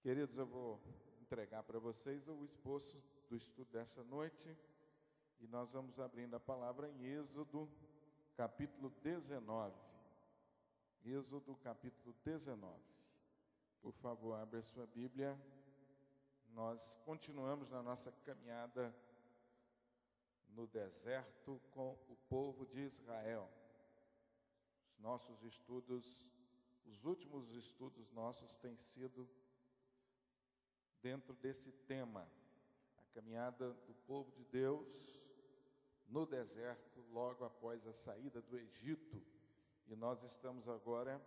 Queridos, eu vou entregar para vocês o esboço do estudo dessa noite e nós vamos abrindo a palavra em Êxodo, capítulo 19. Êxodo, capítulo 19. Por favor, abra a sua Bíblia. Nós continuamos na nossa caminhada no deserto com o povo de Israel. Os nossos estudos, os últimos estudos nossos têm sido dentro desse tema, a caminhada do povo de Deus no deserto, logo após a saída do Egito. E nós estamos agora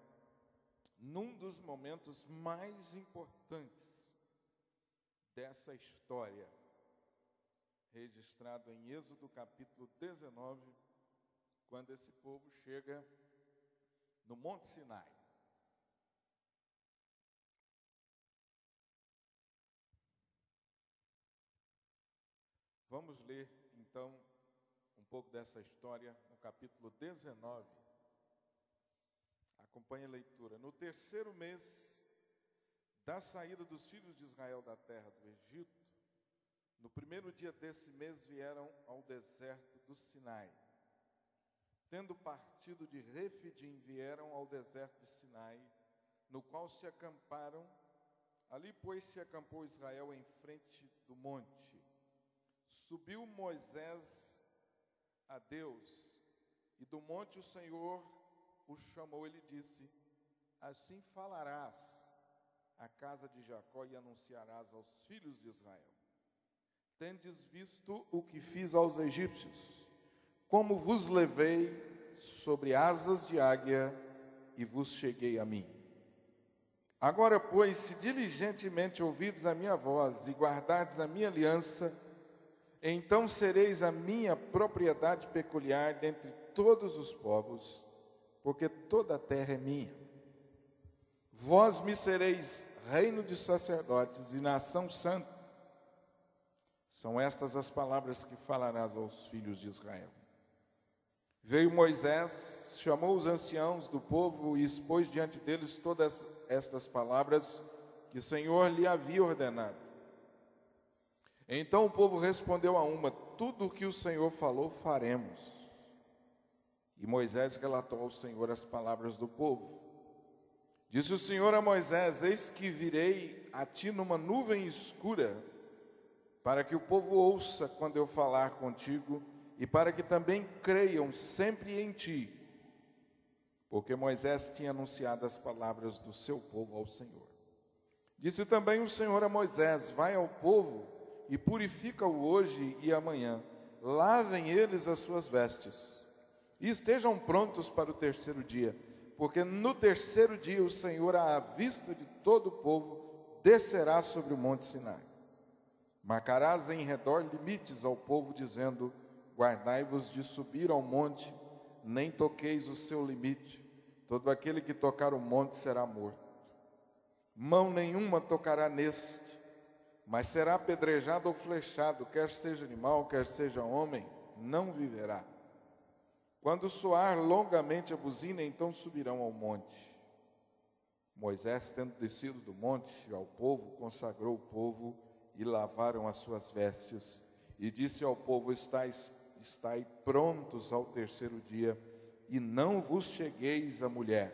num dos momentos mais importantes dessa história, registrado em Êxodo capítulo 19, quando esse povo chega no Monte Sinai. Vamos ler, então, um pouco dessa história no capítulo 19. Acompanhe a leitura. No terceiro mês da saída dos filhos de Israel da terra do Egito, no primeiro dia desse mês vieram ao deserto do Sinai. Tendo partido de Refidim, vieram ao deserto de Sinai, no qual se acamparam. Ali, pois, se acampou Israel em frente do monte. Subiu Moisés a Deus, e do monte o Senhor o chamou, ele disse: assim falarás à casa de Jacó e anunciarás aos filhos de Israel: tendes visto o que fiz aos egípcios, como vos levei sobre asas de águia e vos cheguei a mim. Agora, pois, se diligentemente ouvides a minha voz e guardardes a minha aliança, então sereis a minha propriedade peculiar dentre todos os povos, porque toda a terra é minha. Vós me sereis reino de sacerdotes e nação santa. São estas as palavras que falarás aos filhos de Israel. Veio Moisés, chamou os anciãos do povo e expôs diante deles todas estas palavras que o Senhor lhe havia ordenado. Então o povo respondeu a uma: tudo o que o Senhor falou, faremos. E Moisés relatou ao Senhor as palavras do povo. Disse o Senhor a Moisés: eis que virei a ti numa nuvem escura, para que o povo ouça quando eu falar contigo, e para que também creiam sempre em ti. Porque Moisés tinha anunciado as palavras do seu povo ao Senhor. Disse também o Senhor a Moisés: vai ao povo e purifica-o hoje e amanhã. Lavem eles as suas vestes, e estejam prontos para o terceiro dia, porque no terceiro dia o Senhor, à vista de todo o povo, descerá sobre o monte Sinai. Marcarás em redor limites ao povo, dizendo: guardai-vos de subir ao monte, nem toqueis o seu limite. Todo aquele que tocar o monte será morto. Mão nenhuma tocará neste, mas será apedrejado ou flechado, quer seja animal, quer seja homem, não viverá. Quando soar longamente a buzina, então subirão ao monte. Moisés, tendo descido do monte ao povo, consagrou o povo e lavaram as suas vestes. E disse ao povo: estai prontos ao terceiro dia, e não vos chegueis à mulher.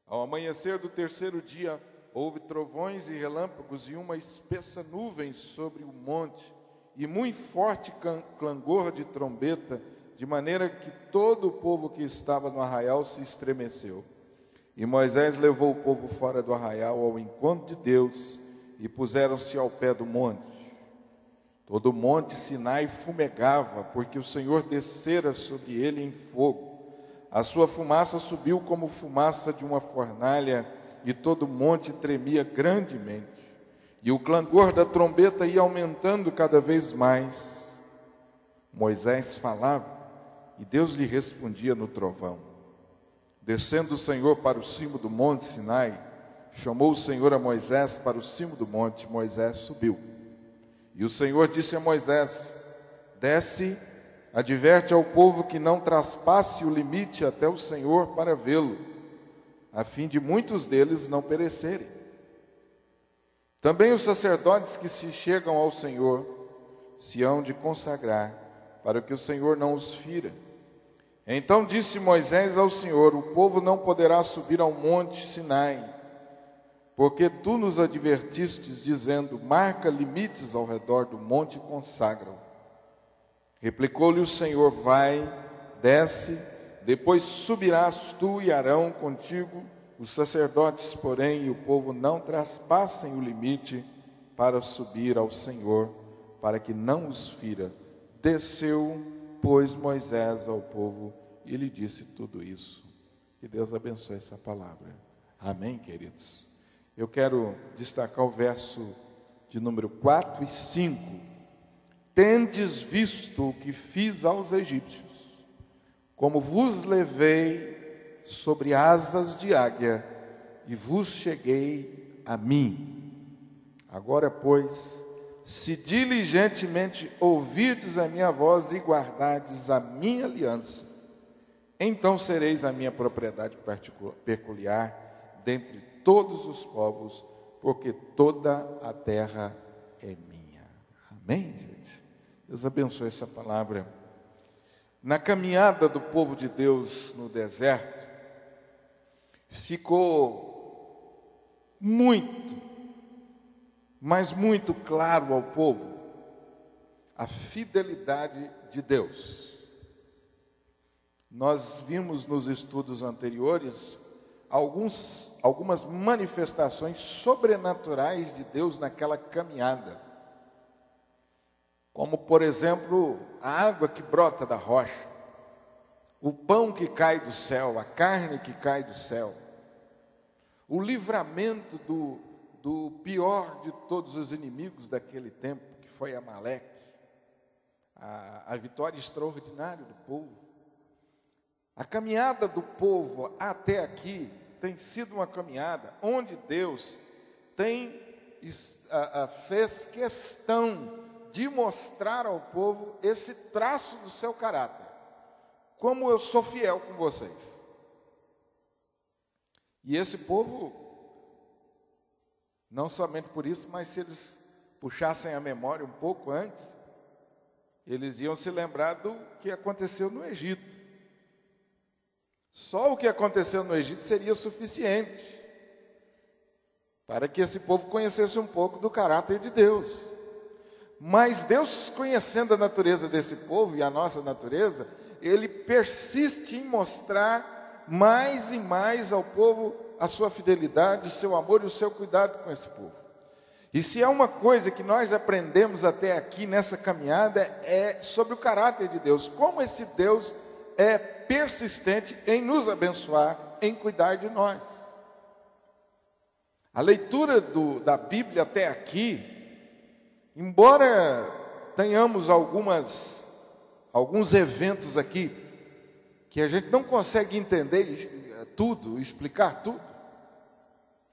Ao amanhecer do terceiro dia, houve trovões e relâmpagos e uma espessa nuvem sobre o monte, e muito forte clangor de trombeta, de maneira que todo o povo que estava no arraial se estremeceu. E Moisés levou o povo fora do arraial ao encontro de Deus, e puseram-se ao pé do monte. Todo o monte Sinai fumegava, porque o Senhor descera sobre ele em fogo. A sua fumaça subiu como fumaça de uma fornalha, e todo o monte tremia grandemente. E o clangor da trombeta ia aumentando cada vez mais. Moisés falava, e Deus lhe respondia no trovão. Descendo o Senhor para o cimo do monte Sinai, chamou o Senhor a Moisés para o cimo do monte. Moisés subiu. E o Senhor disse a Moisés: desce, adverte ao povo que não traspasse o limite até o Senhor para vê-lo, a fim de muitos deles não perecerem. Também os sacerdotes que se chegam ao Senhor se hão de consagrar, para que o Senhor não os fira. Então disse Moisés ao Senhor: o povo não poderá subir ao monte Sinai, porque tu nos advertistes, dizendo: marca limites ao redor do monte e consagra-o. Replicou-lhe o Senhor: vai, desce, depois subirás tu e Arão contigo, os sacerdotes, porém, e o povo não traspassem o limite para subir ao Senhor, para que não os fira. Desceu, pois, Moisés ao povo e lhe disse tudo isso. Que Deus abençoe essa palavra. Amém, queridos? Eu quero destacar o verso de número 4 e 5. Tendes visto o que fiz aos egípcios, como vos levei sobre asas de águia e vos cheguei a mim. Agora, pois, se diligentemente ouvirdes a minha voz e guardardes a minha aliança, então sereis a minha propriedade peculiar dentre todos os povos, porque toda a terra é minha. Amém, gente? Deus abençoe essa palavra. Na caminhada do povo de Deus no deserto, ficou muito, mas muito claro ao povo a fidelidade de Deus. Nós vimos nos estudos anteriores algumas manifestações sobrenaturais de Deus naquela caminhada. Como, por exemplo, a água que brota da rocha, o pão que cai do céu, a carne que cai do céu, o livramento do pior de todos os inimigos daquele tempo, que foi Amaleque, a vitória extraordinária do povo. A caminhada do povo até aqui tem sido uma caminhada onde Deus fez questão de mostrar ao povo esse traço do seu caráter. Como eu sou fiel com vocês. E esse povo, não somente por isso, mas se eles puxassem a memória um pouco antes, eles iam se lembrar do que aconteceu no Egito. Só o que aconteceu no Egito seria suficiente para que esse povo conhecesse um pouco do caráter de Deus. Mas Deus, conhecendo a natureza desse povo e a nossa natureza, Ele persiste em mostrar mais e mais ao povo a sua fidelidade, o seu amor e o seu cuidado com esse povo. E se há uma coisa que nós aprendemos até aqui nessa caminhada, é sobre o caráter de Deus. Como esse Deus é persistente em nos abençoar, em cuidar de nós. A leitura da Bíblia até aqui, embora tenhamos alguns eventos aqui que a gente não consegue entender tudo, explicar tudo,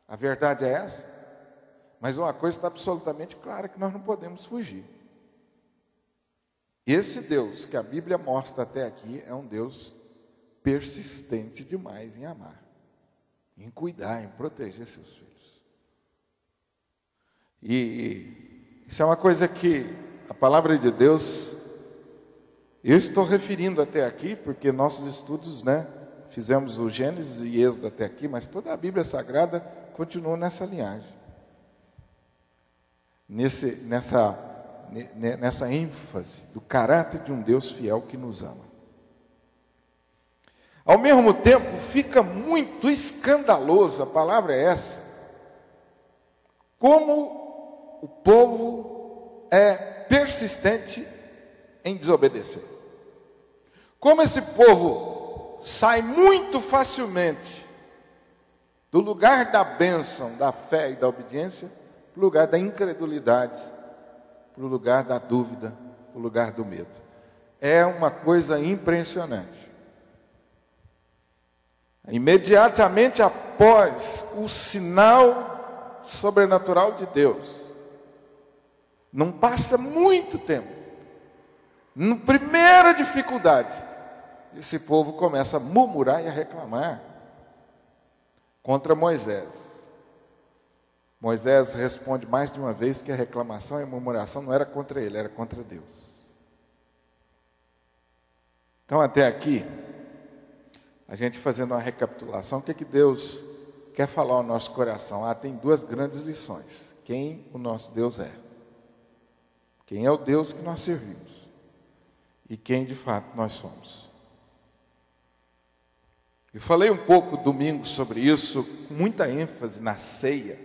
a verdade é essa, mas uma coisa está absolutamente clara, que nós não podemos fugir. Esse Deus que a Bíblia mostra até aqui é um Deus persistente demais em amar, em cuidar, em proteger seus filhos. E isso é uma coisa que a palavra de Deus, eu estou referindo até aqui, porque nossos estudos, fizemos o Gênesis e Êxodo até aqui, mas toda a Bíblia Sagrada continua nessa linhagem, nessa ênfase do caráter de um Deus fiel que nos ama. Ao mesmo tempo, fica muito escandaloso, a palavra é essa, como o povo é persistente em desobedecer. Como esse povo sai muito facilmente do lugar da bênção, da fé e da obediência, para o lugar da incredulidade, para o lugar da dúvida, para o lugar do medo. É uma coisa impressionante. Imediatamente após o sinal sobrenatural de Deus, não passa muito tempo, na primeira dificuldade, esse povo começa a murmurar e a reclamar contra Moisés. Moisés responde mais de uma vez que a reclamação e a murmuração não era contra ele, era contra Deus. Então, até aqui, a gente fazendo uma recapitulação, o que que Deus quer falar ao nosso coração? Tem duas grandes lições. Quem o nosso Deus é. Quem é o Deus que nós servimos. E quem de fato nós somos. Eu falei um pouco domingo sobre isso, com muita ênfase na ceia.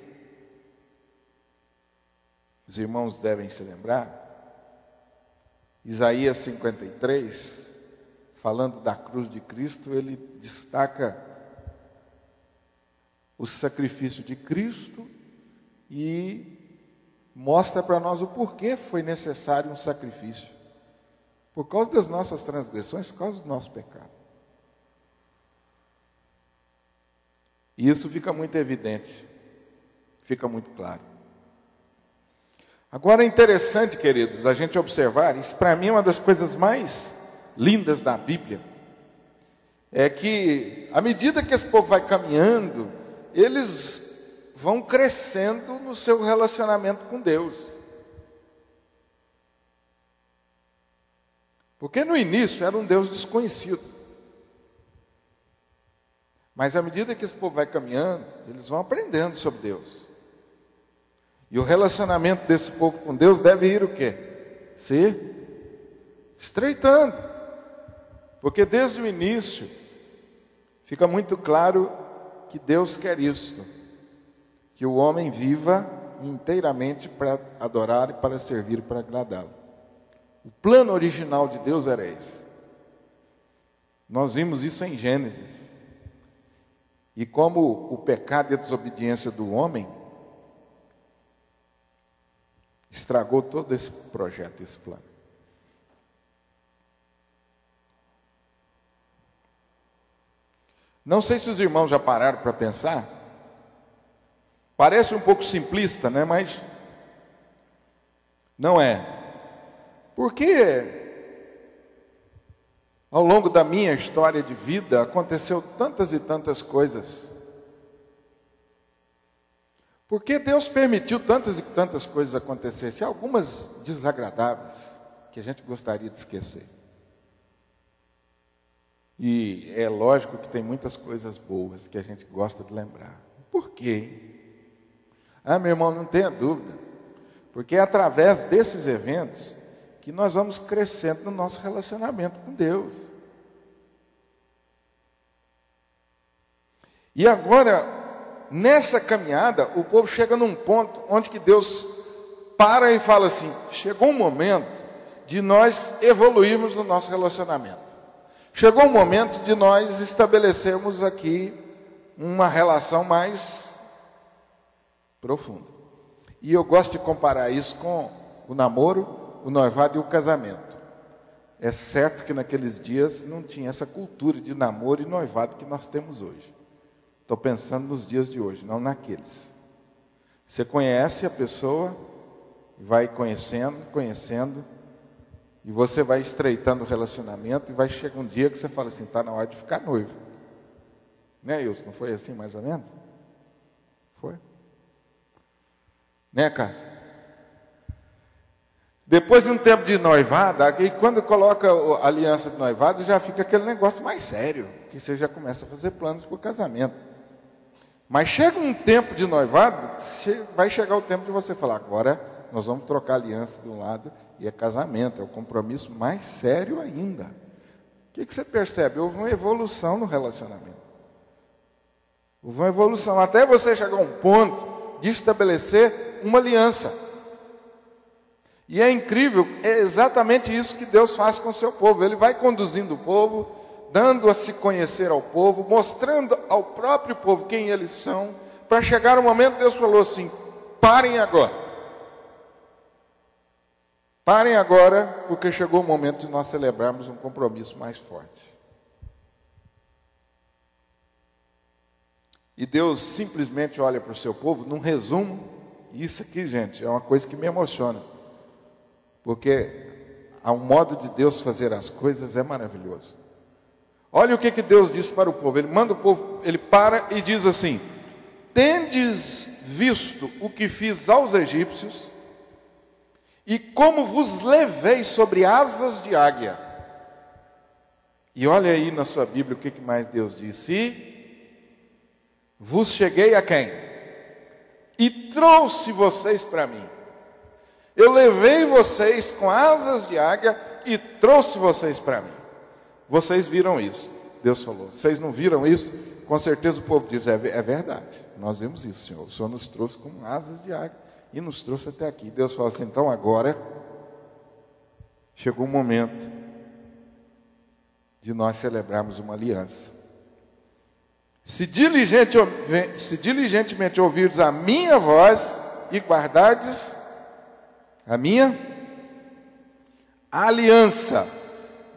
Os irmãos devem se lembrar. Isaías 53, falando da cruz de Cristo, ele destaca o sacrifício de Cristo e mostra para nós o porquê foi necessário um sacrifício. Por causa das nossas transgressões, por causa do nosso pecado. E isso fica muito evidente, fica muito claro. Agora é interessante, queridos, a gente observar, isso para mim é uma das coisas mais lindas da Bíblia, é que à medida que esse povo vai caminhando, eles vão crescendo no seu relacionamento com Deus. Porque no início era um Deus desconhecido. Mas à medida que esse povo vai caminhando, eles vão aprendendo sobre Deus. E o relacionamento desse povo com Deus deve ir o quê? Se estreitando. Porque desde o início fica muito claro que Deus quer isto, que o homem viva inteiramente para adorar e para servir e para agradá-lo. O plano original de Deus era esse. Nós vimos isso em Gênesis. E como o pecado e a desobediência do homem estragou todo esse projeto, esse plano. Não sei se os irmãos já pararam para pensar. Parece um pouco simplista, né? Mas não é. Porque ao longo da minha história de vida aconteceu tantas e tantas coisas. Porque Deus permitiu tantas e tantas coisas acontecerem, algumas desagradáveis, que a gente gostaria de esquecer. E é lógico que tem muitas coisas boas que a gente gosta de lembrar. Por quê? Meu irmão, não tenha dúvida. Porque é através desses eventos que nós vamos crescendo no nosso relacionamento com Deus. E agora, nessa caminhada, o povo chega num ponto onde que Deus para e fala assim, chegou um momento de nós evoluirmos no nosso relacionamento. Chegou o momento de nós estabelecermos aqui uma relação mais profunda. E eu gosto de comparar isso com o namoro, o noivado e o casamento. É certo que naqueles dias não tinha essa cultura de namoro e noivado que nós temos hoje. Estou pensando nos dias de hoje, não naqueles. Você conhece a pessoa, vai conhecendo, e você vai estreitando o relacionamento, e vai chegar um dia que você fala assim, está na hora de ficar noivo. Né, Wilson? Não foi assim mais ou menos? Foi? Né, Cássio? Depois de um tempo de noivado, aí quando coloca a aliança de noivado, já fica aquele negócio mais sério, que você já começa a fazer planos para o casamento. Mas chega um tempo de noivado, vai chegar o tempo de você falar, agora nós vamos trocar a aliança de um lado, e é casamento, é o compromisso mais sério ainda. O que você percebe? Houve uma evolução no relacionamento. Houve uma evolução, até você chegar a um ponto de estabelecer uma aliança. E é incrível, é exatamente isso que Deus faz com o seu povo. Ele vai conduzindo o povo, dando a se conhecer ao povo, mostrando ao próprio povo quem eles são, para chegar um momento, Deus falou assim, parem agora. Parem agora, porque chegou o momento de nós celebrarmos um compromisso mais forte. E Deus simplesmente olha para o seu povo, num resumo, e isso aqui, gente, é uma coisa que me emociona. Porque o modo de Deus fazer as coisas é maravilhoso. Olha o que Deus disse para o povo. Ele manda o povo, ele para e diz assim, tendes visto o que fiz aos egípcios, e como vos levei sobre asas de águia. E olha aí na sua Bíblia o que mais Deus disse. E vos cheguei a quem? E trouxe vocês para mim. Eu levei vocês com asas de águia e trouxe vocês para mim. Vocês viram isso, Deus falou. Vocês não viram isso? Com certeza o povo diz, é verdade. Nós vimos isso, Senhor. O Senhor nos trouxe com asas de águia e nos trouxe até aqui. Deus fala assim, então agora chegou o momento de nós celebrarmos uma aliança. Se diligentemente ouvirdes a minha voz e guardardes a minha aliança.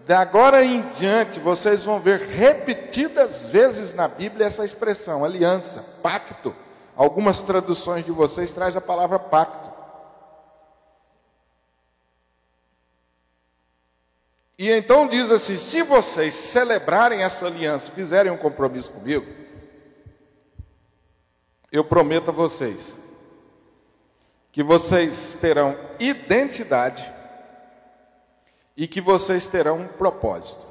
De agora em diante, vocês vão ver repetidas vezes na Bíblia essa expressão, aliança, pacto. Algumas traduções de vocês trazem a palavra pacto. E então diz assim, se vocês celebrarem essa aliança, fizerem um compromisso comigo, eu prometo a vocês que vocês terão identidade e que vocês terão um propósito.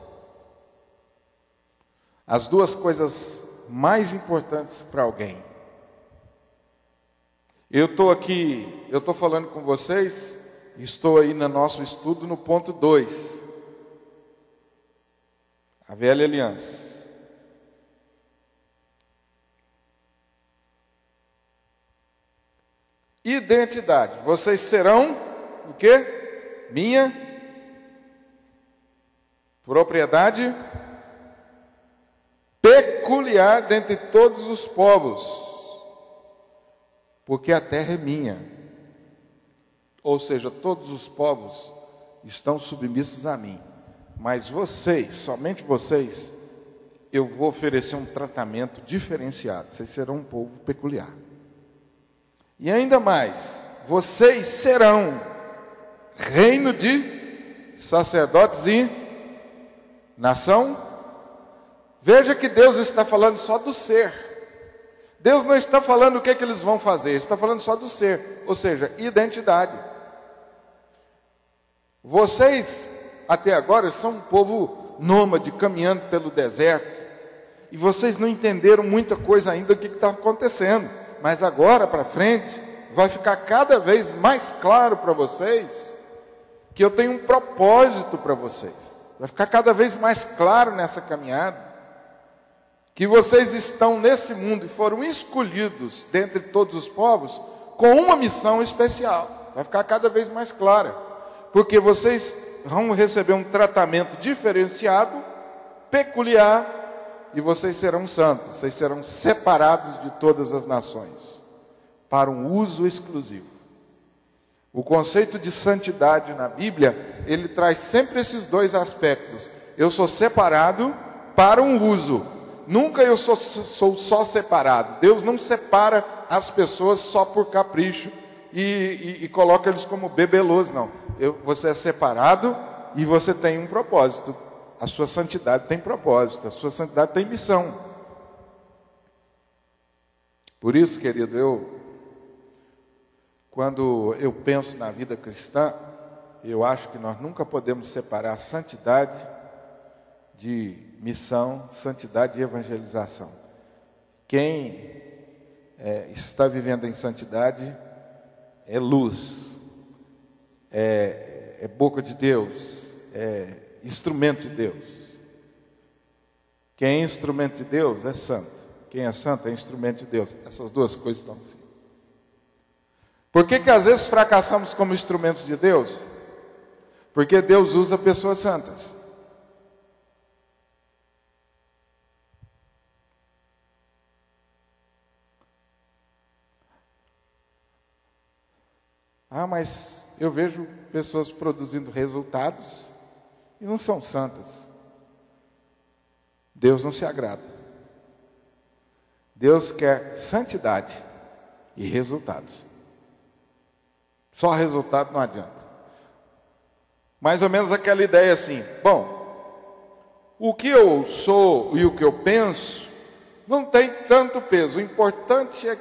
As duas coisas mais importantes para alguém. Eu estou falando com vocês, estou aí no nosso estudo no ponto 2. A velha aliança. Identidade. Vocês serão o quê? Minha propriedade peculiar dentre todos os povos, porque a terra é minha. Ou seja, todos os povos estão submissos a mim. Mas vocês, somente vocês, eu vou oferecer um tratamento diferenciado. Vocês serão um povo peculiar. E ainda mais, vocês serão reino de sacerdotes e nação. Veja que Deus está falando só do ser. Deus não está falando o que eles vão fazer, Ele está falando só do ser, ou seja, identidade. Vocês, até agora, são um povo nômade, caminhando pelo deserto, e vocês não entenderam muita coisa ainda do que está acontecendo, mas agora para frente, vai ficar cada vez mais claro para vocês, que eu tenho um propósito para vocês, vai ficar cada vez mais claro nessa caminhada, que vocês estão nesse mundo e foram escolhidos dentre todos os povos, com uma missão especial, vai ficar cada vez mais clara, porque vocês vão receber um tratamento diferenciado, peculiar, e vocês serão santos, vocês serão separados de todas as nações, para um uso exclusivo. O conceito de santidade na Bíblia, ele traz sempre esses dois aspectos. Eu sou separado para um uso, nunca eu sou só separado. Deus não separa as pessoas só por capricho e coloca eles como bebelos, não. Você é separado e você tem um propósito. A sua santidade tem propósito, a sua santidade tem missão. Por isso, querido, quando eu penso na vida cristã, eu acho que nós nunca podemos separar santidade de missão, santidade de evangelização. Quem está vivendo em santidade é luz, é boca de Deus, é instrumento de Deus. Quem é instrumento de Deus é santo. Quem é santo é instrumento de Deus. Essas duas coisas estão assim. Por que às vezes fracassamos como instrumentos de Deus? Porque Deus usa pessoas santas. Mas eu vejo pessoas produzindo resultados e não são santas. Deus não se agrada. Deus quer santidade e resultados. Só resultado não adianta. Mais ou menos aquela ideia assim, bom, o que eu sou e o que eu penso não tem tanto peso. O importante é o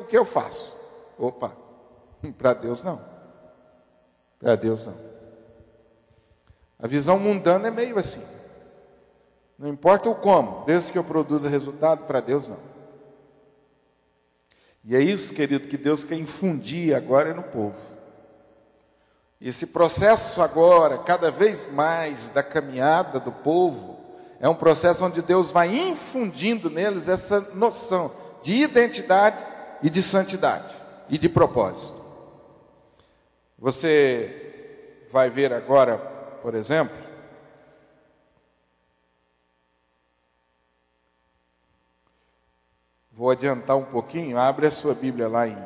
que eu faço. Opa, para Deus não. Para Deus não. A visão mundana é meio assim. Não importa o como, desde que eu produza resultado, para Deus não. E é isso, querido, que Deus quer infundir agora no povo. Esse processo agora, cada vez mais da caminhada do povo, é um processo onde Deus vai infundindo neles essa noção de identidade e de santidade e de propósito. Você vai ver agora, por exemplo, vou adiantar um pouquinho, abre a sua Bíblia lá em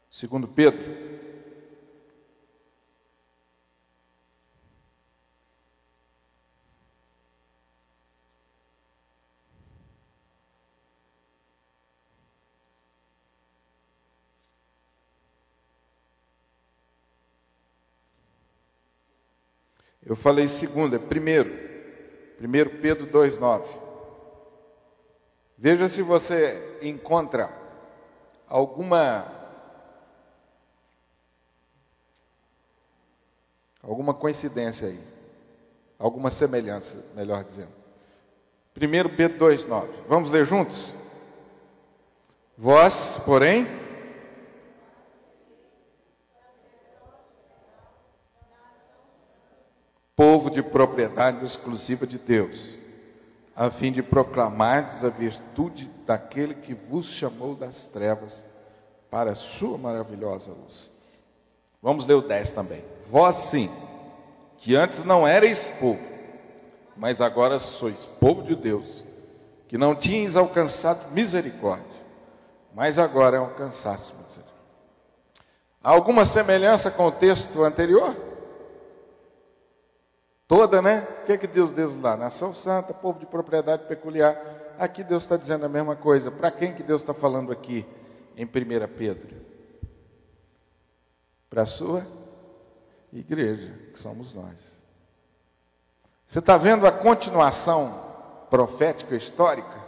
2 Pedro. Eu falei segundo, é primeiro. 1 Pedro 2,9. Veja se você encontra alguma coincidência aí. Alguma semelhança, melhor dizendo. 1 Pedro 2,9. Vamos ler juntos? Vós, porém, povo de propriedade exclusiva de Deus, a fim de proclamardes a virtude daquele que vos chamou das trevas para a sua maravilhosa luz. Vamos ler o 10 também. Vós sim, que antes não erais povo, mas agora sois povo de Deus, que não tinhas alcançado misericórdia, mas agora alcançaste misericórdia. Há alguma semelhança com o texto anterior? Toda, né? O que Deus diz lá? Nação santa, povo de propriedade peculiar. Aqui Deus está dizendo a mesma coisa. Para quem que Deus está falando aqui em 1 Pedro? Para a sua igreja, que somos nós. Você está vendo a continuação profética histórica?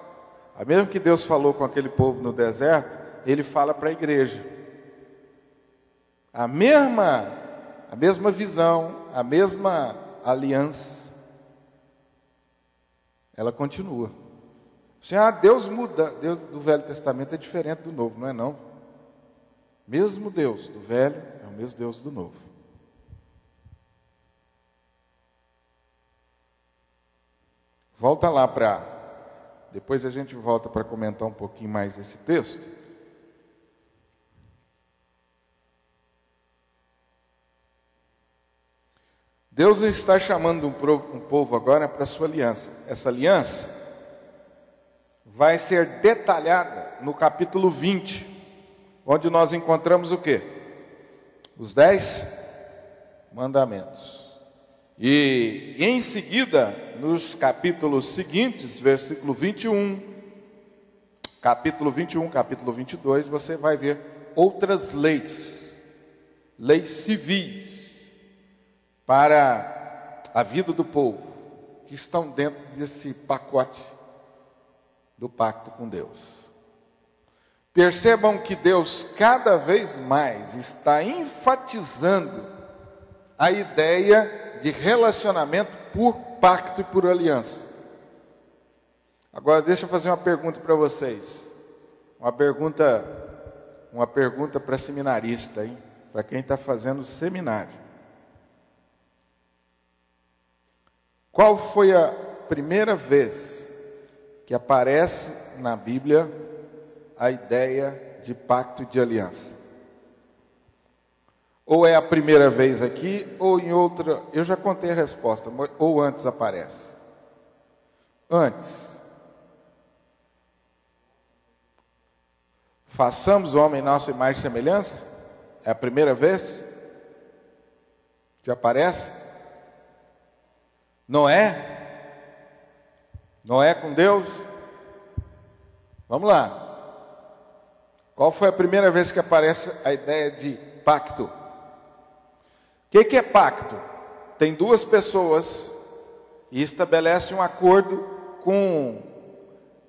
A mesma que Deus falou com aquele povo no deserto, Ele fala para a igreja. A mesma visão, a mesma aliança, ela continua. Deus muda. Deus do Velho Testamento é diferente do Novo, não é não? Mesmo Deus do Velho é o mesmo Deus do Novo. Volta lá depois a gente volta para comentar um pouquinho mais esse texto. Deus está chamando um povo agora para a sua aliança. Essa aliança vai ser detalhada no capítulo 20, onde nós encontramos o quê? Os 10 mandamentos. E em seguida, nos capítulos seguintes, versículo 21, capítulo 21, capítulo 22, você vai ver outras leis civis, para a vida do povo, que estão dentro desse pacote do pacto com Deus. Percebam que Deus cada vez mais está enfatizando a ideia de relacionamento por pacto e por aliança. Agora deixa eu fazer uma pergunta para vocês. Uma pergunta para seminarista, hein? Para quem está fazendo seminário. Qual foi a primeira vez que aparece na Bíblia a ideia de pacto e de aliança? Ou é a primeira vez aqui, ou em outra... Eu já contei a resposta, ou antes aparece. Antes. Façamos o homem nossa imagem e semelhança? É a primeira vez que aparece? Noé com Deus? Vamos lá. Qual foi a primeira vez que aparece a ideia de pacto? O que é pacto? Tem duas pessoas e estabelecem um acordo com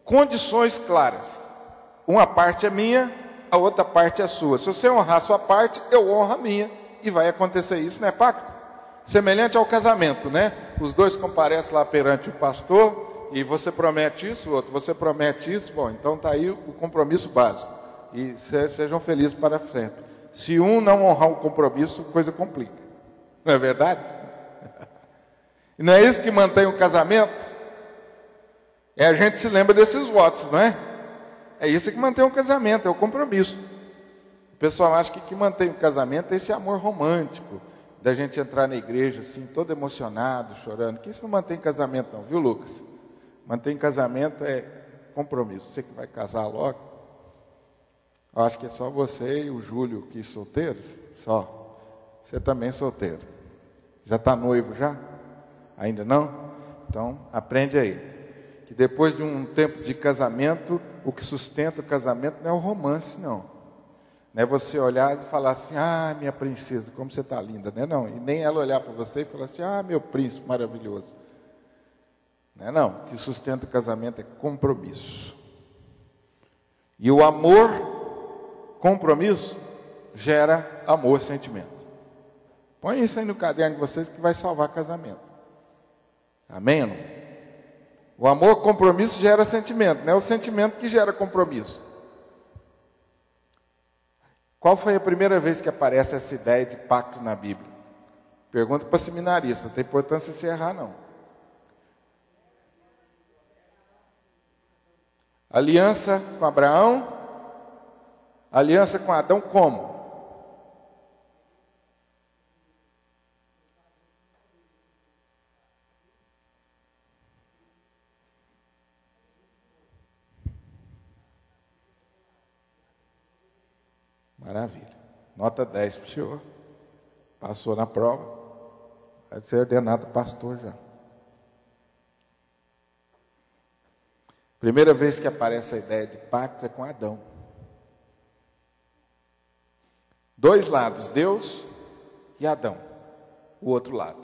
condições claras. Uma parte é minha, a outra parte é sua. Se você honrar a sua parte, eu honro a minha. E vai acontecer isso, não é pacto? Semelhante ao casamento, né? Os dois comparecem lá perante o pastor, e você promete isso, o outro, você promete isso. Bom, então está aí o compromisso básico. E sejam felizes para frente. Se um não honrar o compromisso, coisa complica. Não é verdade? E não é isso que mantém o casamento? A gente se lembra desses votos, não é? É isso que mantém o casamento, é o compromisso. O pessoal acha que o que mantém o casamento é esse amor romântico, da gente entrar na igreja assim, todo emocionado, chorando. Que isso não mantém casamento não, viu, Lucas? Mantém casamento é compromisso. Você que vai casar logo. Eu acho que é só você e o Júlio que solteiros, só. Você também solteiro. Já está noivo já? Ainda não? Então, aprende aí. Que depois de um tempo de casamento, o que sustenta o casamento não é o romance, não. Não é você olhar e falar assim, ah, minha princesa, como você está linda, né? Não, e nem ela olhar para você e falar assim, ah, meu príncipe maravilhoso. Não é não, o que sustenta o casamento é compromisso. E o amor, compromisso, gera amor, sentimento. Põe isso aí no caderno de vocês que vai salvar casamento. Amém ou não? O amor, compromisso gera sentimento, não é o sentimento que gera compromisso. Qual foi a primeira vez que aparece essa ideia de pacto na Bíblia? Pergunta para seminarista, não tem importância se errar não. Aliança com Abraão, aliança com Adão como? Maravilha. Nota 10 para o senhor. Passou na prova. Vai ser ordenado pastor já. Primeira vez que aparece a ideia de pacto é com Adão. Dois lados, Deus e Adão. O outro lado.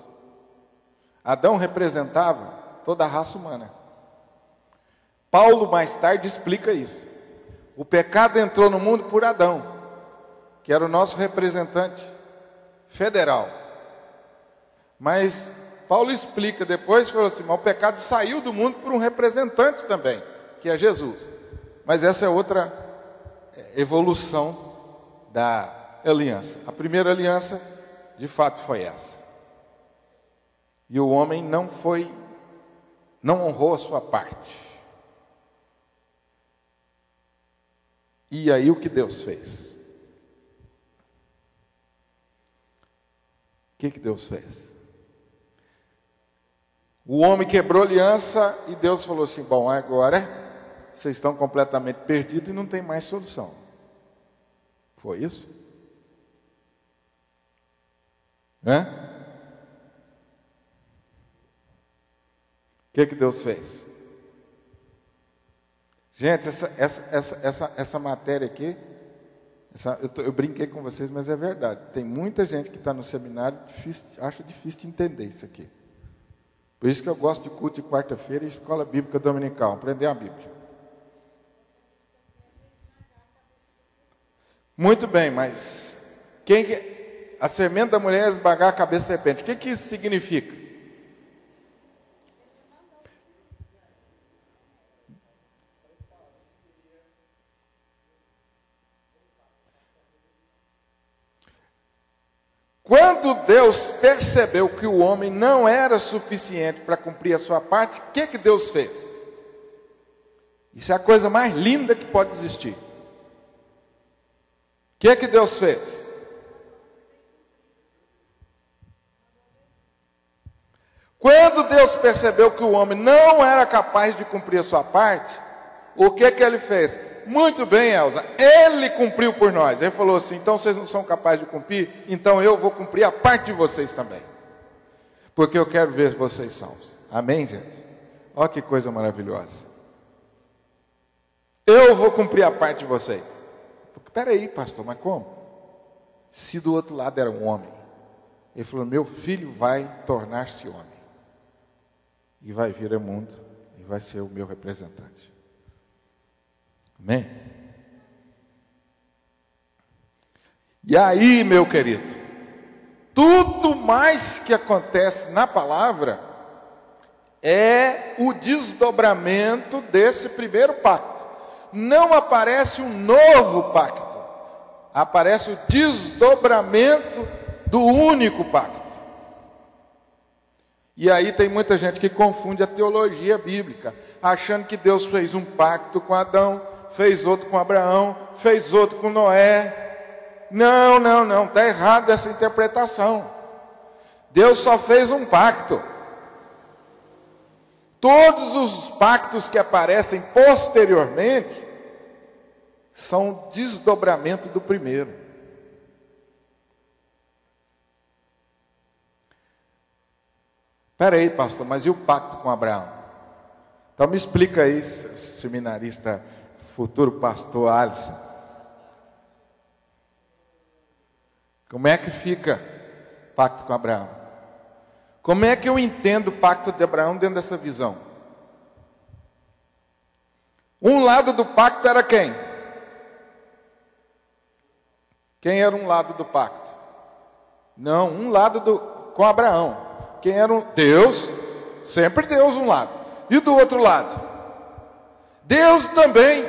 Adão representava toda a raça humana. Paulo mais tarde explica isso. O pecado entrou no mundo por Adão, que era o nosso representante federal. Mas Paulo explica depois, falou assim, mas o pecado saiu do mundo por um representante também, que é Jesus. Mas essa é outra evolução da aliança. A primeira aliança, de fato, foi essa. E o homem não honrou a sua parte. E aí o que Deus fez? O que Deus fez? O homem quebrou a aliança e Deus falou assim, bom, agora vocês estão completamente perdidos e não tem mais solução. Foi isso? Hã? O que Deus fez? Gente, essa matéria aqui, eu brinquei com vocês, mas é verdade. Tem muita gente que está no seminário, acha difícil de entender isso aqui. Por isso que eu gosto de culto de quarta-feira e escola bíblica dominical, aprender a Bíblia. Muito bem, mas a semente da mulher é esmagar a cabeça da serpente. O que isso significa? Quando Deus percebeu que o homem não era suficiente para cumprir a sua parte, o que Deus fez? Isso é a coisa mais linda que pode existir. O que Deus fez? Quando Deus percebeu que o homem não era capaz de cumprir a sua parte, o que ele fez? Muito bem, Elza, ele cumpriu por nós. Ele falou assim, então vocês não são capazes de cumprir, então eu vou cumprir a parte de vocês também. Porque eu quero ver vocês salvos. Amém, gente? Olha que coisa maravilhosa. Eu vou cumprir a parte de vocês. Espera aí, pastor, mas como? Se do outro lado era um homem. Ele falou, meu filho vai tornar-se homem. E vai vir ao mundo, e vai ser o meu representante. Amém? E aí, meu querido, tudo mais que acontece na palavra é o desdobramento desse primeiro pacto. Não aparece um novo pacto, aparece o desdobramento do único pacto. E aí tem muita gente que confunde a teologia bíblica, achando que Deus fez um pacto com Adão, fez outro com Abraão, fez outro com Noé. Não, está errada essa interpretação. Deus só fez um pacto. Todos os pactos que aparecem posteriormente são desdobramento do primeiro. Espera aí, pastor, mas e o pacto com Abraão? Então me explica aí, seminarista, futuro pastor Alisson. Como é que fica o pacto com Abraão? Como é que eu entendo o pacto de Abraão dentro dessa visão? Um lado do pacto era quem? Quem era um lado do pacto? Não, um lado com Abraão. Quem era Deus? Sempre Deus um lado. E do outro lado? Deus também.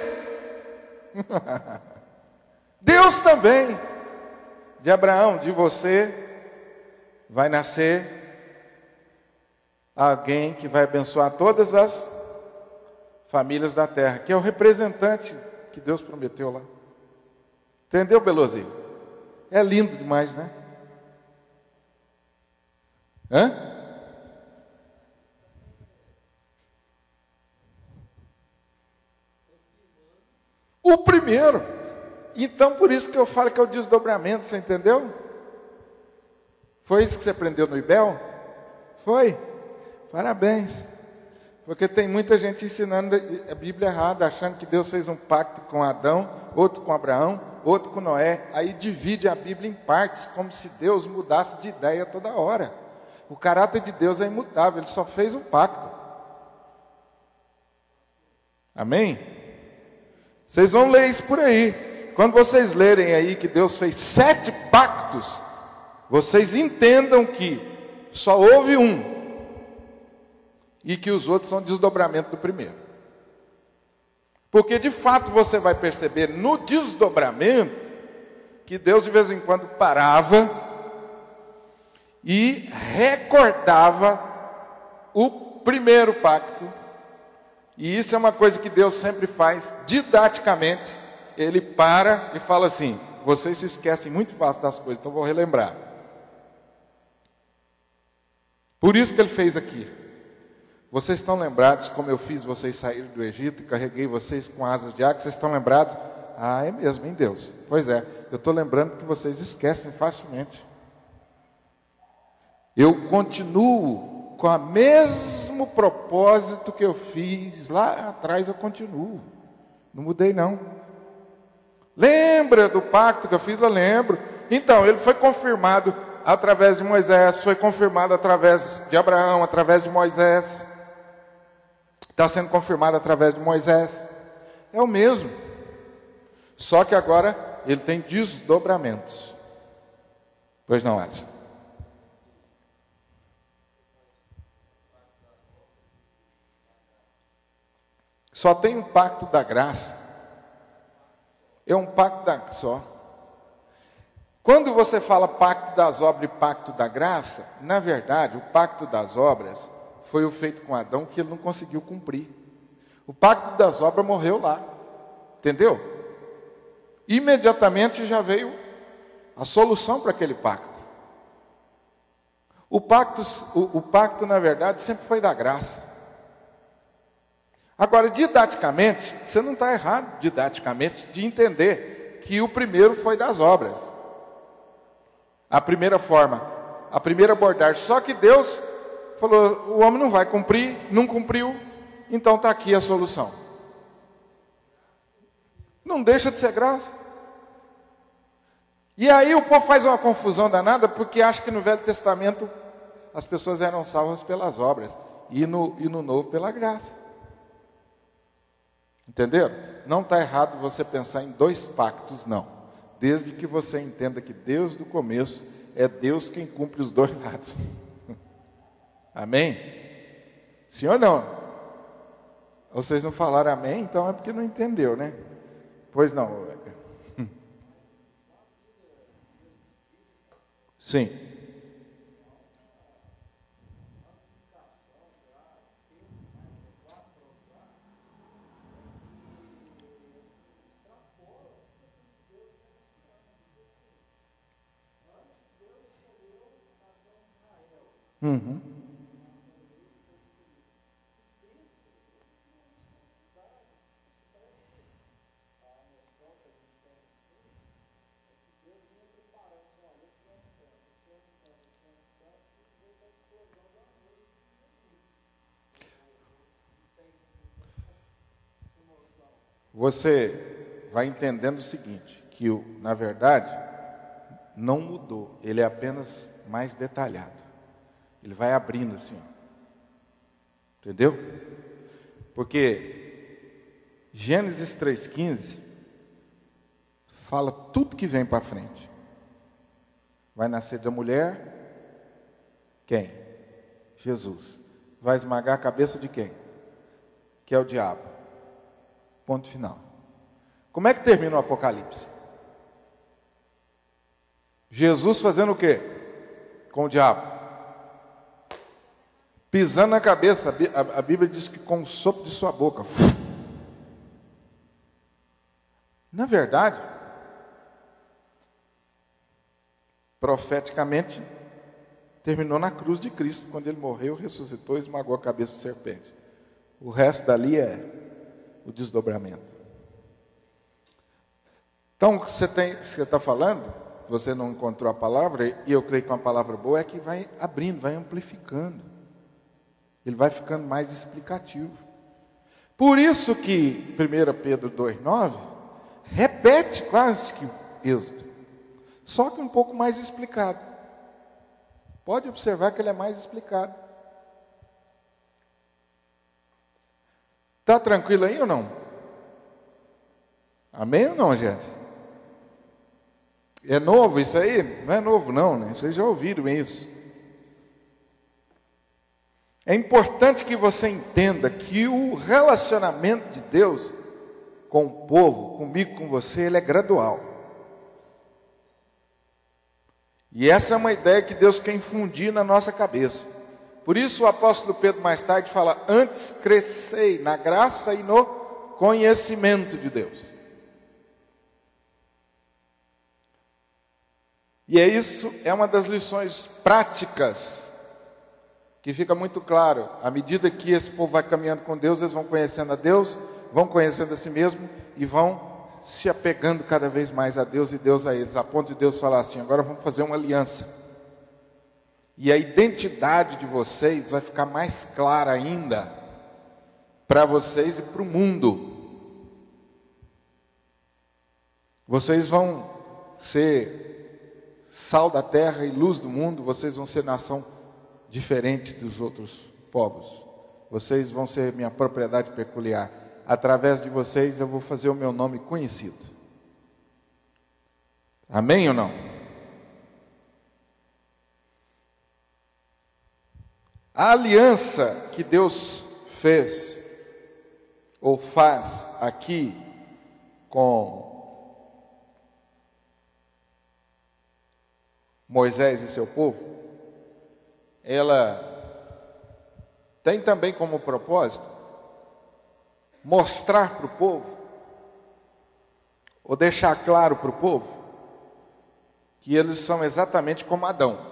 Deus também. De Abraão, de você, vai nascer alguém que vai abençoar todas as famílias da terra, que é o representante que Deus prometeu lá. Entendeu, Belozinho? É lindo demais, né? Hã? O primeiro. Então, por isso que eu falo que é o desdobramento, você entendeu? Foi isso que você aprendeu no IBEL? Foi? Parabéns. Porque tem muita gente ensinando a Bíblia errada, achando que Deus fez um pacto com Adão, outro com Abraão, outro com Noé. Aí divide a Bíblia em partes, como se Deus mudasse de ideia toda hora. O caráter de Deus é imutável, Ele só fez um pacto. Amém? Vocês vão ler isso por aí. Quando vocês lerem aí que Deus fez 7 pactos, vocês entendam que só houve um. E que os outros são desdobramento do primeiro. Porque de fato você vai perceber no desdobramento que Deus de vez em quando parava e recordava o primeiro pacto. E isso é uma coisa que Deus sempre faz didaticamente. Ele para e fala assim: vocês se esquecem muito fácil das coisas, então vou relembrar. Por isso que ele fez aqui. Vocês estão lembrados como eu fiz vocês saírem do Egito e carreguei vocês com asas de águia? Vocês estão lembrados? Ah, é mesmo, em Deus. Pois é, eu estou lembrando que vocês esquecem facilmente. Eu continuo com o mesmo propósito que eu fiz lá atrás, eu continuo. Não mudei não. Lembra do pacto que eu fiz? Eu lembro. Então, ele foi confirmado através de Moisés, foi confirmado através de Abraão, através de Moisés. Está sendo confirmado através de Moisés. É o mesmo. Só que agora ele tem desdobramentos. Pois não, Alisson? Só tem um pacto da graça. É um pacto só. Quando você fala pacto das obras e pacto da graça, na verdade, o pacto das obras foi o feito com Adão que ele não conseguiu cumprir. O pacto das obras morreu lá. Entendeu? Imediatamente já veio a solução para aquele pacto. O pacto, na verdade, sempre foi da graça. Agora, didaticamente, você não está errado, didaticamente, de entender que o primeiro foi das obras. A primeira forma, a primeira abordagem. Só que Deus falou, o homem não vai cumprir, não cumpriu, então está aqui a solução. Não deixa de ser graça. E aí o povo faz uma confusão danada, porque acha que no Velho Testamento as pessoas eram salvas pelas obras, e no Novo pela graça. Entenderam? não está errado você pensar em 2 pactos, não. Desde que você entenda que Deus do começo é Deus quem cumpre os 2 lados. Amém? Sim ou não? Vocês não falaram amém, então é porque não entendeu, né? Pois não. Sim. Uhum. Você vai entendendo o seguinte, que na verdade não mudou, ele é apenas mais detalhado. Ele vai abrindo assim, ó. Entendeu? Porque Gênesis 3,15 fala tudo que vem para frente. Vai nascer da mulher, quem? Jesus. Vai esmagar a cabeça de quem? Que é o diabo. Ponto final. Como é que termina o Apocalipse? Jesus fazendo o quê? Com o diabo. Pisando na cabeça. A Bíblia diz que com o sopro de sua boca. Na verdade, profeticamente, terminou na cruz de Cristo, quando ele morreu, ressuscitou e esmagou a cabeça da serpente. O resto dali é o desdobramento. Então, o que você está falando, você não encontrou a palavra, e eu creio que uma palavra boa é que vai abrindo, vai amplificando. Ele vai ficando mais explicativo. Por isso que 1 Pedro 2,9 repete quase que o Êxodo, só que um pouco mais explicado. Pode observar que ele é mais explicado. Está tranquilo aí ou não? Amém ou não, gente? É novo isso aí? Não é novo não, né? Vocês já ouviram isso. É importante que você entenda que o relacionamento de Deus com o povo, comigo, com você, ele é gradual. E essa é uma ideia que Deus quer infundir na nossa cabeça. Por isso o apóstolo Pedro mais tarde fala, antes crescei na graça e no conhecimento de Deus. E isso é uma das lições práticas que fica muito claro. À medida que esse povo vai caminhando com Deus, eles vão conhecendo a Deus, vão conhecendo a si mesmo e vão se apegando cada vez mais a Deus e Deus a eles, a ponto de Deus falar assim, agora vamos fazer uma aliança. E a identidade de vocês vai ficar mais clara ainda para vocês e para o mundo. Vocês vão ser sal da terra e luz do mundo, vocês vão ser nação diferente dos outros povos. Vocês vão ser minha propriedade peculiar. Através de vocês eu vou fazer o meu nome conhecido. Amém ou não? A aliança que Deus fez ou faz aqui com Moisés e seu povo, ela tem também como propósito mostrar para o povo, ou deixar claro para o povo, que eles são exatamente como Adão.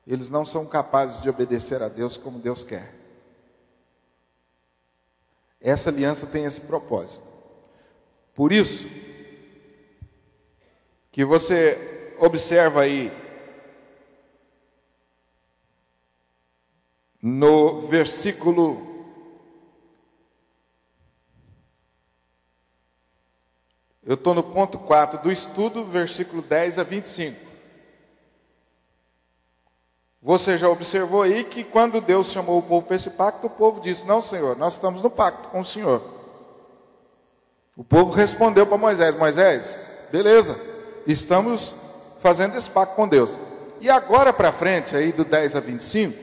Eles não são capazes de obedecer a Deus como Deus quer. Essa aliança tem esse propósito. Por isso, que você observa aí, no versículo eu estou no ponto 4 do estudo, versículo 10 a 25. Você já observou aí que quando Deus chamou o povo para esse pacto, o povo disse, não, Senhor, nós estamos no pacto com o Senhor. O povo respondeu para Moisés: Moisés, beleza, estamos fazendo esse pacto com Deus. E agora para frente, aí do 10 a 25,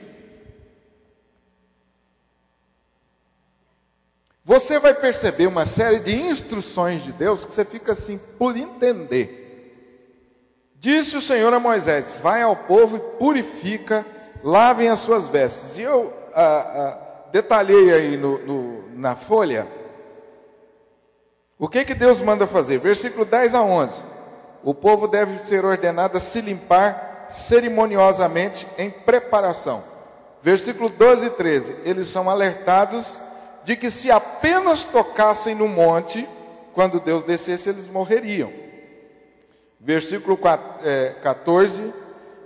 você vai perceber uma série de instruções de Deus que você fica assim, por entender. Disse o Senhor a Moisés: vai ao povo e purifica, lavem as suas vestes. E eu detalhei aí na folha, o que Deus manda fazer? Versículo 10 a 11. O povo deve ser ordenado a se limpar cerimoniosamente em preparação. Versículo 12 e 13. Eles são alertados de que se apenas tocassem no monte, quando Deus descesse, eles morreriam. Versículo 14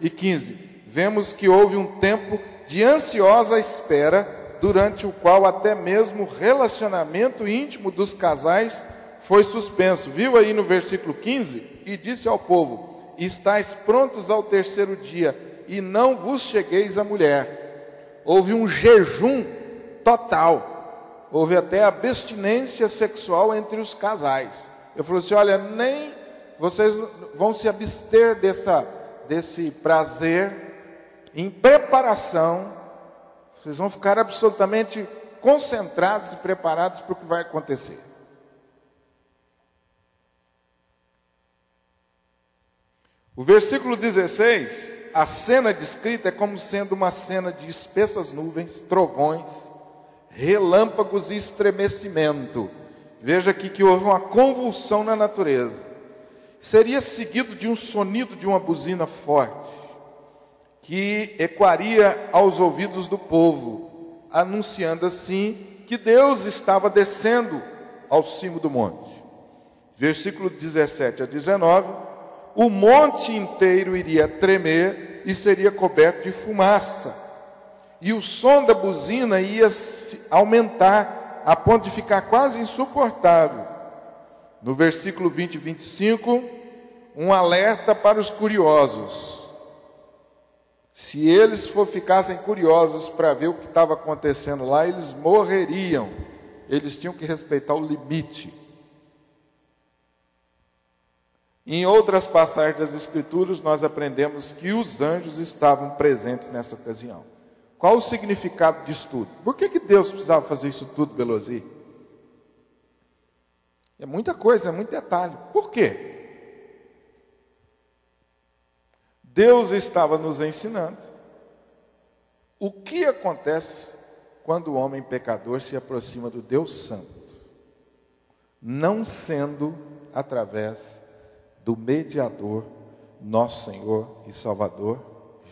e 15. Vemos que houve um tempo de ansiosa espera, durante o qual até mesmo o relacionamento íntimo dos casais foi suspenso. Viu aí no versículo 15? E disse ao povo: estáis prontos ao terceiro dia, e não vos chegueis à mulher. Houve um jejum total. Houve até abstinência sexual entre os casais. Eu falei assim: olha, nem vocês vão se abster desse prazer em preparação. Vocês vão ficar absolutamente concentrados e preparados para o que vai acontecer. O versículo 16, a cena descrita é como sendo uma cena de espessas nuvens, trovões, relâmpagos e estremecimento. Veja aqui que houve uma convulsão na natureza. Seria seguido de um sonido de uma buzina forte, que ecoaria aos ouvidos do povo, anunciando assim que Deus estava descendo ao cimo do monte. Versículo 17 a 19, o monte inteiro iria tremer e seria coberto de fumaça, e o som da buzina ia aumentar a ponto de ficar quase insuportável. No versículo 20 e 25, um alerta para os curiosos. Se eles ficassem curiosos para ver o que estava acontecendo lá, eles morreriam. Eles tinham que respeitar o limite. Em outras passagens das Escrituras, nós aprendemos que os anjos estavam presentes nessa ocasião. Qual o significado disso tudo? Por que Deus precisava fazer isso tudo, Belozi? É muita coisa, é muito detalhe. Por quê? Deus estava nos ensinando o que acontece quando o homem pecador se aproxima do Deus Santo, não sendo através do mediador, nosso Senhor e Salvador,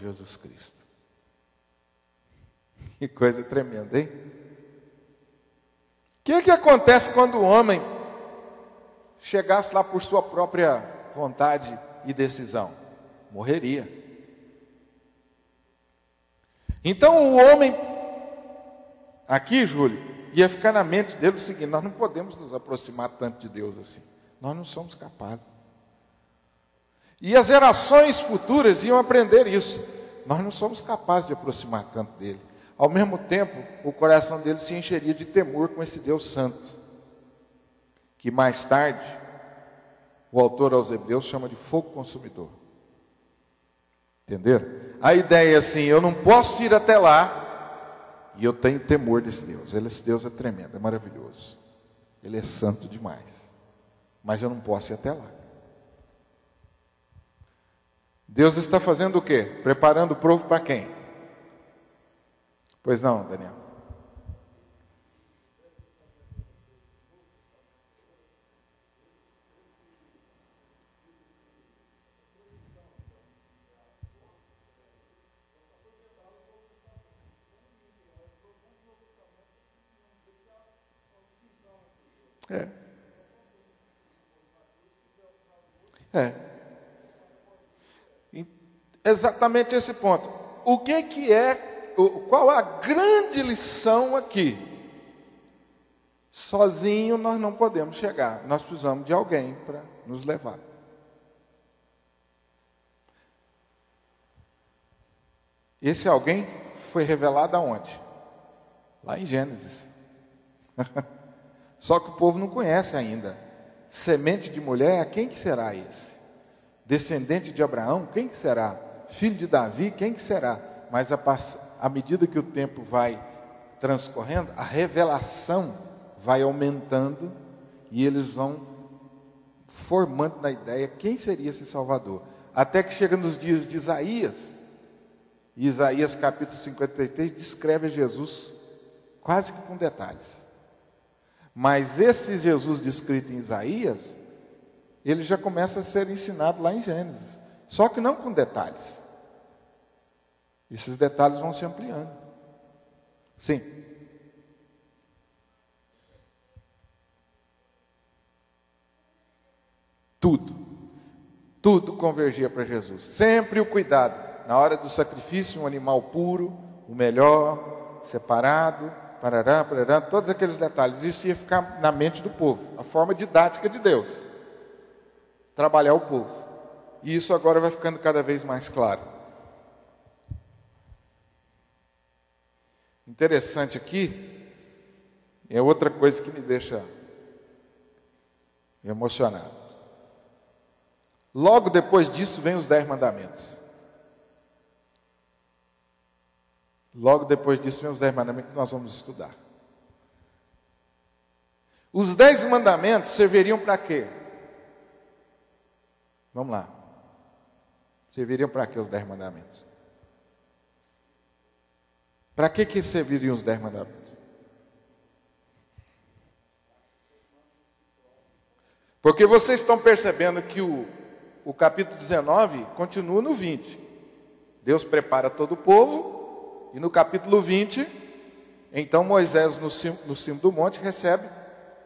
Jesus Cristo. Que coisa tremenda, hein? O que acontece quando o homem chegasse lá por sua própria vontade e decisão? Morreria. Então o homem, aqui, Júlio, ia ficar na mente dele o seguinte: nós não podemos nos aproximar tanto de Deus assim. Nós não somos capazes. E as gerações futuras iam aprender isso. Nós não somos capazes de aproximar tanto dele. Ao mesmo tempo, o coração dele se encheria de temor com esse Deus Santo, que mais tarde o autor aos Hebreus chama de fogo consumidor. Entenderam? A ideia é assim: eu não posso ir até lá, e eu tenho temor desse Deus. Esse Deus é tremendo, é maravilhoso. Ele é santo demais. Mas eu não posso ir até lá. Deus está fazendo o quê? Preparando o povo para quem? Pois não, Daniel? Exatamente esse ponto. O que é, qual a grande lição aqui? Sozinho nós não podemos chegar. Nós precisamos de alguém para nos levar. Esse alguém foi revelado aonde? Lá em Gênesis. Só que o povo não conhece ainda. Semente de mulher, quem que será esse? Descendente de Abraão, quem que será? Filho de Davi, quem que será? Mas à medida que o tempo vai transcorrendo, a revelação vai aumentando e eles vão formando na ideia quem seria esse Salvador. Até que chega nos dias de Isaías, e Isaías capítulo 53 descreve Jesus quase que com detalhes. Mas esse Jesus descrito em Isaías, ele já começa a ser ensinado lá em Gênesis, só que não com detalhes. Esses detalhes vão se ampliando. Sim. Tudo convergia para Jesus. Sempre o cuidado. Na hora do sacrifício, um animal puro, o melhor, separado, parará, parará, todos aqueles detalhes. Isso ia ficar na mente do povo. A forma didática de Deus. Trabalhar o povo. E isso agora vai ficando cada vez mais claro. Interessante aqui, é outra coisa que me deixa emocionado. Logo depois disso vem os 10 mandamentos. Logo depois disso vem os 10 mandamentos que nós vamos estudar. Os 10 mandamentos serviriam para quê? Vamos lá. Serviriam para quê os 10 mandamentos? Para que serviriam os 10 mandamentos? Porque vocês estão percebendo que o capítulo 19 continua no 20. Deus prepara todo o povo, e no capítulo 20, então Moisés no cimo do monte recebe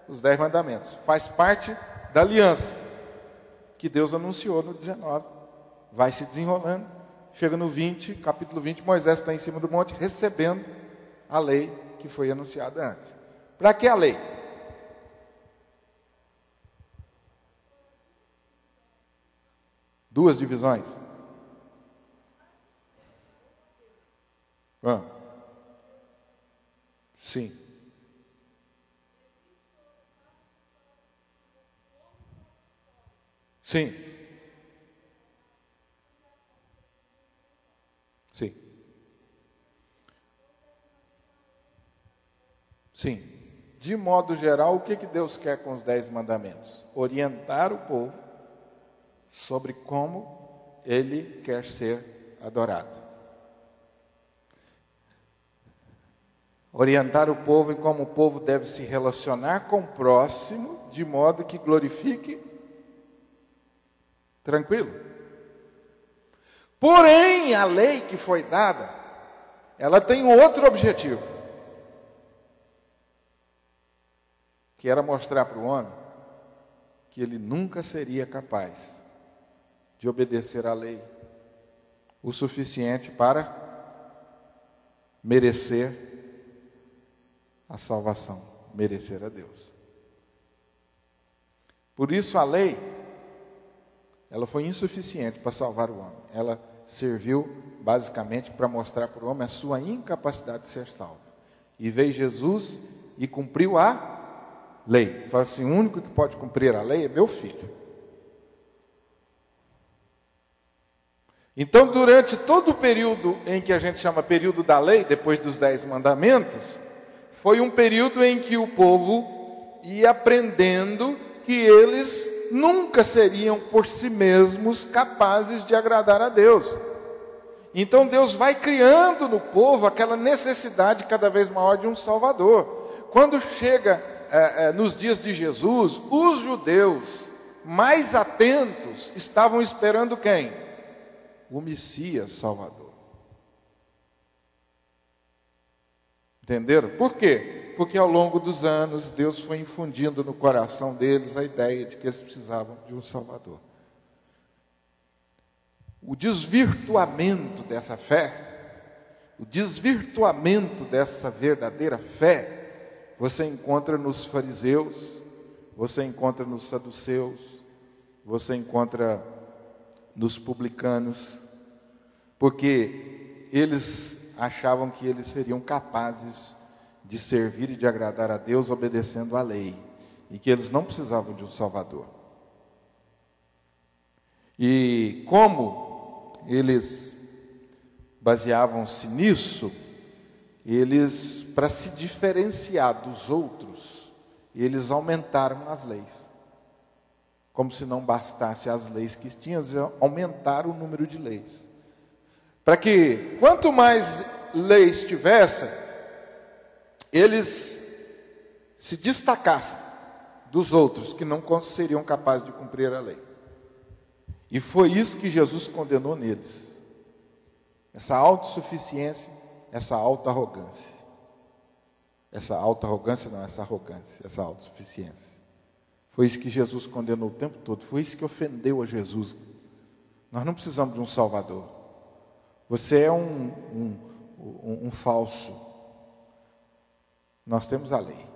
os 10 mandamentos. Faz parte da aliança que Deus anunciou no 19. Vai se desenrolando. Chega no 20, capítulo 20, Moisés está em cima do monte recebendo a lei que foi anunciada antes. Para que a lei? Duas divisões. Sim. Sim. Sim. Sim. De modo geral, o que Deus quer com os 10 mandamentos? Orientar o povo sobre como ele quer ser adorado. Orientar o povo em como o povo deve se relacionar com o próximo, de modo que glorifique tranquilo. Porém, a lei que foi dada, ela tem um outro objetivo, que era mostrar para o homem que ele nunca seria capaz de obedecer à lei o suficiente para merecer a salvação, merecer a Deus. Por isso a lei, ela foi insuficiente para salvar o homem. Ela serviu basicamente para mostrar para o homem a sua incapacidade de ser salvo. E veio Jesus e cumpriu a lei. Fala assim, o único que pode cumprir a lei é meu filho. Então, durante todo o período em que a gente chama período da lei, depois dos 10 mandamentos, foi um período em que o povo ia aprendendo que eles nunca seriam por si mesmos capazes de agradar a Deus. Então Deus vai criando no povo aquela necessidade cada vez maior de um Salvador. Quando chega nos dias de Jesus, os judeus mais atentos estavam esperando quem? O Messias Salvador. Entenderam? Por quê? Porque ao longo dos anos Deus foi infundindo no coração deles a ideia de que eles precisavam de um Salvador. O desvirtuamento dessa fé, o desvirtuamento dessa verdadeira fé, você encontra nos fariseus, você encontra nos saduceus, você encontra nos publicanos, porque eles achavam que eles seriam capazes de servir e de agradar a Deus obedecendo à lei. e que eles não precisavam de um Salvador. E como eles baseavam-se nisso, eles, para se diferenciar dos outros, eles aumentaram as leis. Como se não bastasse as leis que tinham, eles aumentaram o número de leis. Para que, quanto mais leis tivessem, eles se destacassem dos outros que não seriam capazes de cumprir a lei. E foi isso que Jesus condenou neles. Essa autossuficiência, essa auto-arrogância. Essa auto-arrogância não, essa arrogância, essa autossuficiência. Foi isso que Jesus condenou o tempo todo. Foi isso que ofendeu a Jesus. Nós não precisamos de um Salvador. Você é um falso. Nós temos a lei.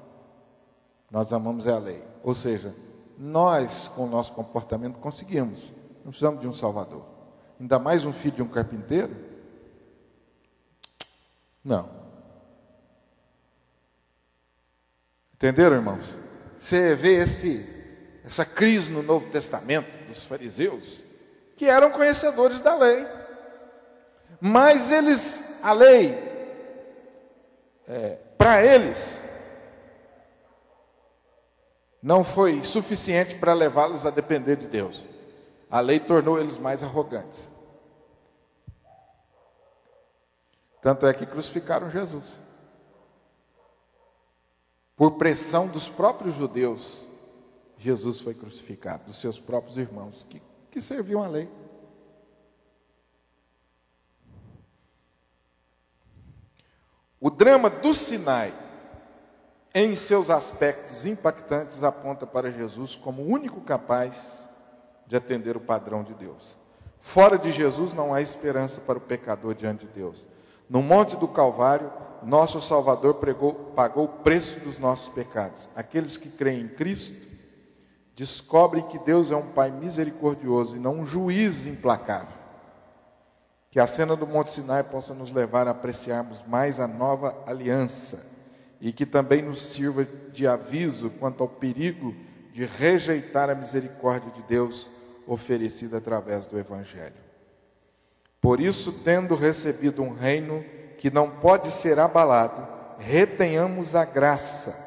Nós amamos a lei. Ou seja, nós, com o nosso comportamento, conseguimos. Não precisamos de um Salvador. Ainda mais um filho de um carpinteiro? Não. Entenderam, irmãos? Você vê essa crise no Novo Testamento dos fariseus, que eram conhecedores da lei. Mas a lei, para eles, não foi suficiente para levá-los a depender de Deus. A lei tornou eles mais arrogantes. Tanto é que crucificaram Jesus. Por pressão dos próprios judeus, Jesus foi crucificado, dos seus próprios irmãos, que serviam a lei. O drama do Sinai, em seus aspectos impactantes, aponta para Jesus como o único capaz de atender o padrão de Deus. Fora de Jesus não há esperança para o pecador diante de Deus. No Monte do Calvário, nosso Salvador pagou o preço dos nossos pecados. Aqueles que creem em Cristo descobrem que Deus é um Pai misericordioso e não um juiz implacável. Que a cena do Monte Sinai possa nos levar a apreciarmos mais a nova aliança e que também nos sirva de aviso quanto ao perigo de rejeitar a misericórdia de Deus oferecida através do Evangelho. Por isso, tendo recebido um reino que não pode ser abalado, retenhamos a graça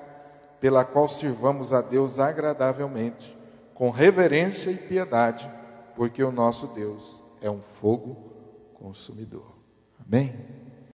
pela qual sirvamos a Deus agradavelmente, com reverência e piedade, porque o nosso Deus é um fogo consumidor. Amém?